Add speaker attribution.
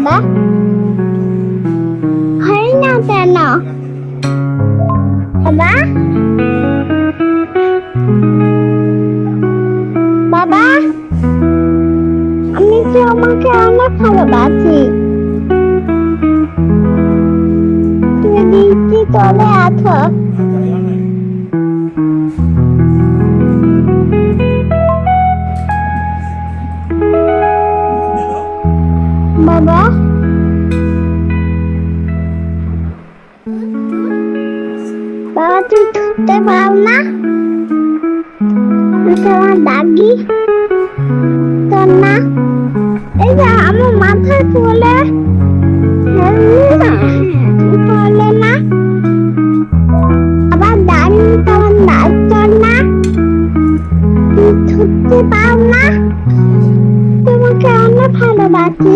Speaker 1: বাবা? হয় না কেন বাবা? বাবা, আমি তো আমাকে অনেক ভালোবাসি। তুমি বৃষ্টি চলে আছো। বাবা, বাবা তুই ধরতে পারো না? তোমার দাগি তোর না, এই যে আমার মাথায় চলে চলে না, আবার দাঁড়িয়ে তোমার নাচ তোর না, তুই ছুটতে পারো না? তোমাকে অনেক ভালোবাসি।